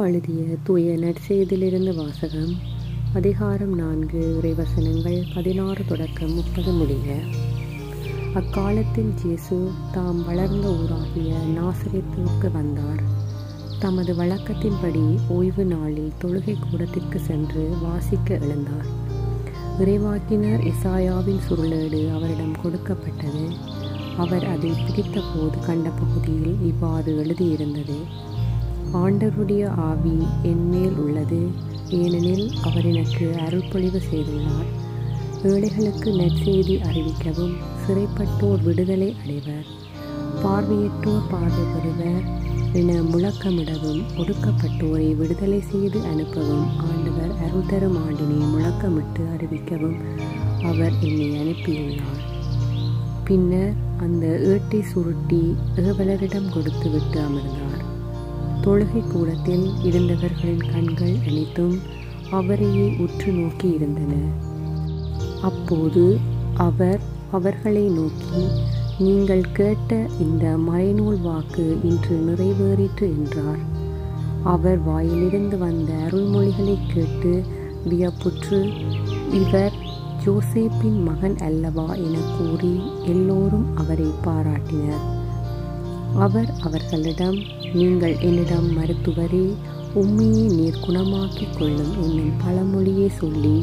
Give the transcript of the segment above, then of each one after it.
எழுதிய தூய நற்செய்தியிலிருந்து வாசகம். அதிகாரம் 4, இறைவசனங்கள் 16 தொடக்கம் 30 முடிய. அக்காலத்தில் இயேசு தாம் வளர்ந்த ஊராகிய நாசரேத்துக்கு வந்தார். தமது வழக்கத்தின்படி ஓய்வு நாளில் தொழுகை கூடத்திற்கு சென்று வாசிக்க எழுந்தார். இறைவாக்கினர் எசாயாவின் சுருளேடு அவரிடம் கொடுக்கப்பட்டது. அவர் அதை பிரித்த போது கண்ட பகுதியில் இவ்வாறு எழுதியிருந்தது: ஆண்டவருடைய ஆவி என்மேல் உள்ளது, ஏனெனில் அவர் எனக்கு அருள்பொழிவு செய்துள்ளார். ஏழைகளுக்கு நற்செய்தி அறிவிக்கவும், சிறைப்பட்டோர் விடுதலை அடைவர், பார்வையற்றோர் பார்வை பெறுவர் என முழக்கமிடவும், ஒடுக்கப்பட்டோரை விடுதலை செய்து அனுப்பவும், ஆண்டவர் அருள் தரும் ஆண்டினை முழக்கமிட்டு அறிவிக்கவும் அவர் என்னை அனுப்பியுள்ளார். பின்னர் அந்த ஏட்டை சுருட்டி ஏவலரிடம் கொடுத்து விட்டு அமர்ந்தார். தொழுகை கூடத்தில் இருந்தவர்களின் கண்கள் அனைத்தும் அவரையே உற்று நோக்கி இருந்தன. அப்போது அவர் அவர்களை நோக்கி, நீங்கள் கேட்ட இந்த மறைநூல் வாக்கு இன்று நிறைவேறிற்று என்றார். அவர் வாயிலிருந்து வந்த அருள்மொழிகளை கேட்டு வியப்புற்று, இவர் யோசேப்பின் மகன் அல்லவா என கூறி எல்லோரும் அவரை பாராட்டினர். அவர் அவர்களிடம், நீங்கள் என்னிடம் மருத்துவரே, உம்மையே நீர் குணமாக்கிக் கொள்ளும் என்னும் பழமொழியை சொல்லி,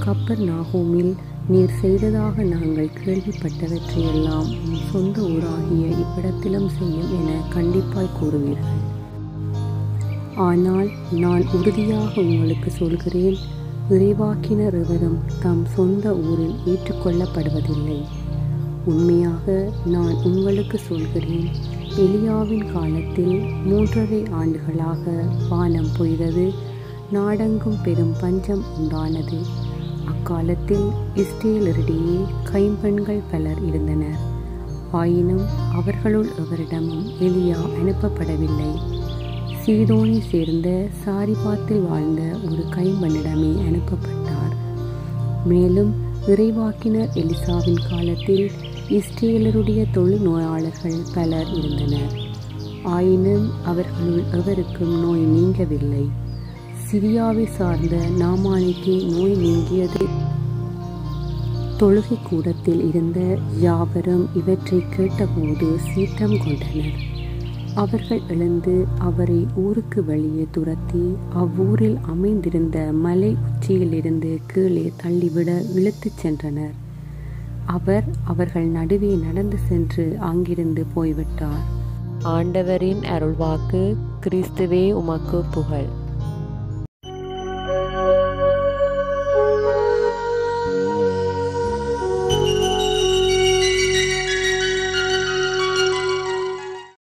கப்பர்நாகூமில் நீர் செய்ததாக நாங்கள் கேள்விப்பட்டவற்றையெல்லாம் உம் சொந்த ஊராகிய இவ்விடத்திலும் செய்யும் என கண்டிப்பாய் கூறுவீர்கள். ஆனால் நான் உறுதியாக உங்களுக்கு சொல்கிறேன், இறைவாக்கினர் எவரும் தம் சொந்த ஊரில் ஏற்றுக்கொள்ளப்படுவதில்லை. உண்மையாக நான் உங்களுக்கு சொல்கிறேன், எலியாவின் காலத்தில் 3½ ஆண்டுகளாக வானம் பொய்தது, நாடெங்கும் பெரும் பஞ்சம் உண்டானது. அக்காலத்தில் இஸ்ரேலரிடையே கைம்பெண்கள் பலர் இருந்தனர். ஆயினும் அவர்களுள் எவரிடமும் எலியா அனுப்பப்படவில்லை. சீதோனை சேர்ந்த சாரிபாத்தில் வாழ்ந்த ஒரு கைம்பெண்ணிடமே அனுப்பப்பட்டார். மேலும் இறைவாக்கினர் எலிசாவின் காலத்தில் இஸ்ரேலருடைய தொழுநோயாளர்கள் பலர் இருந்தனர். ஆயினும் அவர்களுள் எவருக்கும் நோய் நீங்கவில்லை. சிரியாவை சார்ந்த நாமானுக்கே நோய் நீங்கியது. தொழுகை கூடத்தில் இருந்த யாவரும் இவற்றை கேட்டபோது சீற்றம் கொண்டனர். அவர்கள் எழுந்து அவரை ஊருக்கு வெளியே துரத்தி அவ்வூரில் அமைந்திருந்த மலை உச்சியிலிருந்து கீழே தள்ளிவிட இழுத்துச் சென்றனர். அவர் அவர்கள் நடுவே நடந்து சென்று அங்கிருந்து போய்விட்டார். ஆண்டவரின் அருள்வாக்கு. கிறிஸ்துவே உமக்கு புகழ்.